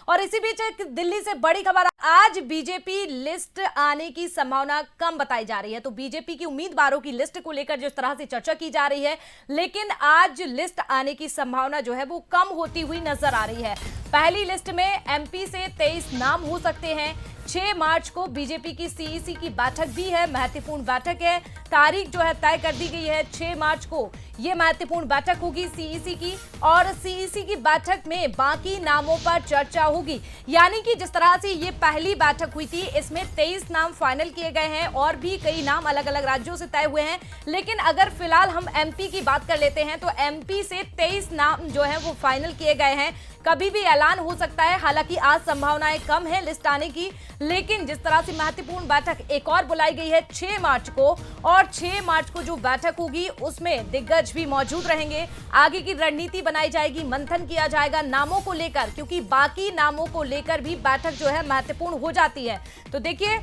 और इसी बीच एक दिल्ली से बड़ी खबर, आज बीजेपी लिस्ट आने की संभावना कम बताई जा रही है। तो बीजेपी की उम्मीदवारों की लिस्ट को लेकर जिस तरह से चर्चा की जा रही है, लेकिन आज लिस्ट आने की संभावना जो है वो कम होती हुई नजर आ रही है। पहली लिस्ट में एमपी से 23 नाम हो सकते हैं। 6 मार्च को बीजेपी की सीईसी की बैठक भी है, महत्वपूर्ण बैठक है। तारीख जो है तय कर दी गई है, 6 मार्च को यह महत्वपूर्ण बैठक होगी सीईसी की, और सीईसी की बैठक में बाकी नामों पर चर्चा होगी। यानी कि जिस तरह से ये पहली बैठक हुई थी, इसमें 23 नाम फाइनल किए गए हैं और भी कई नाम अलग अलग राज्यों से तय हुए हैं। लेकिन अगर फिलहाल हम एमपी की बात कर लेते हैं तो एमपी से 23 नाम जो है वो फाइनल किए गए हैं। कभी भी ऐलान हो सकता है, हालांकि आज संभावनाएं कम है लिस्ट आने की, लेकिन जिस तरह से महत्वपूर्ण बैठक एक और बुलाई गई है 6 मार्च को, और 6 मार्च को जो बैठक होगी उसमें दिग्गज भी मौजूद रहेंगे। आगे की रणनीति बनाई जाएगी, मंथन किया जाएगा नामों को लेकर, क्योंकि बाकी नामों को लेकर भी बैठक जो है महत्वपूर्ण हो जाती है। तो देखिए,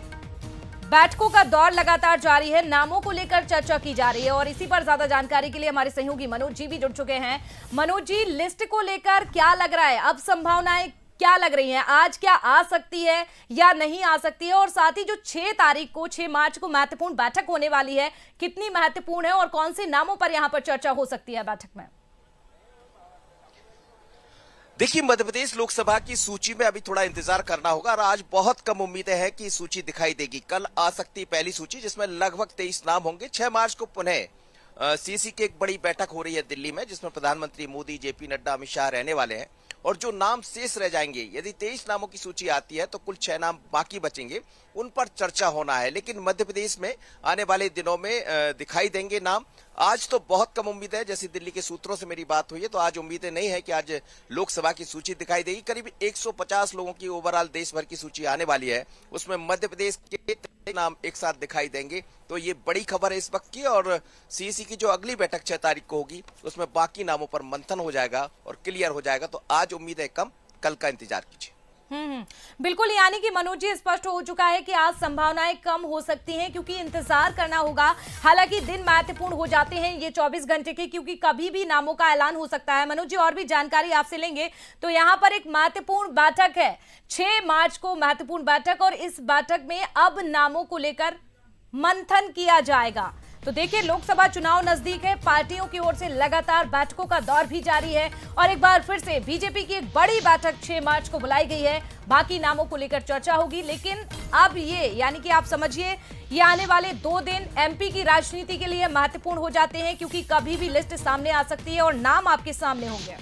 बैठकों का दौर लगातार जारी है, नामों को लेकर चर्चा की जा रही है, और इसी पर ज्यादा जानकारी के लिए हमारे सहयोगी मनोज जी भी जुड़ चुके हैं। मनोज जी, लिस्ट को लेकर क्या लग रहा है, अब संभावनाएं क्या लग रही हैं, आज क्या आ सकती है या नहीं आ सकती है, और साथ ही जो 6 तारीख को 6 मार्च को महत्वपूर्ण बैठक होने वाली है, कितनी महत्वपूर्ण है और कौन से नामों पर यहां पर चर्चा हो सकती है बैठक में? देखिए, मध्य प्रदेश लोकसभा की सूची में अभी थोड़ा इंतजार करना होगा, और आज बहुत कम उम्मीदें हैं कि सूची दिखाई देगी। कल आ सकती पहली सूची, जिसमें लगभग 23 नाम होंगे। 6 मार्च को पुनः सीसी की एक बड़ी बैठक हो रही है दिल्ली में, जिसमें प्रधानमंत्री मोदी, जेपी नड्डा, अमित शाह रहने वाले हैं। और जो नाम शेष रह जाएंगे, यदि 23 नामों की सूची आती है तो कुल 6 नाम बाकी बचेंगे, उन पर चर्चा होना है। लेकिन मध्य प्रदेश में आने वाले दिनों में दिखाई देंगे नाम। आज तो बहुत कम उम्मीद है, जैसे दिल्ली के सूत्रों से मेरी बात हुई है, तो आज उम्मीदें नहीं है कि आज लोकसभा की सूची दिखाई देगी। करीब 150 लोगों की ओवरऑल देश भर की सूची आने वाली है, उसमें मध्य प्रदेश के नाम एक साथ दिखाई देंगे। तो ये बड़ी खबर है इस वक्त की, और सीईसी की जो अगली बैठक 6 तारीख को होगी, उसमें बाकी नामों पर मंथन हो जाएगा और क्लियर हो जाएगा। तो आज उम्मीद है कम, कल का इंतजार कीजिए। बिल्कुल, यानी कि मनोज जी, स्पष्ट हो चुका है कि आज संभावनाएं कम हो सकती हैं, क्योंकि इंतजार करना होगा। हालांकि दिन महत्वपूर्ण हो जाते हैं ये 24 घंटे के, क्योंकि कभी भी नामों का ऐलान हो सकता है। मनोज जी, और भी जानकारी आपसे लेंगे। तो यहां पर एक महत्वपूर्ण बैठक है 6 मार्च को, महत्वपूर्ण बैठक, और इस बैठक में अब नामों को लेकर मंथन किया जाएगा। तो देखिए, लोकसभा चुनाव नजदीक है, पार्टियों की ओर से लगातार बैठकों का दौर भी जारी है, और एक बार फिर से बीजेपी की एक बड़ी बैठक 6 मार्च को बुलाई गई है। बाकी नामों को लेकर चर्चा होगी, लेकिन अब ये, यानी कि आप समझिए, ये आने वाले 2 दिन एमपी की राजनीति के लिए महत्वपूर्ण हो जाते हैं, क्योंकि कभी भी लिस्ट सामने आ सकती है और नाम आपके सामने होंगे।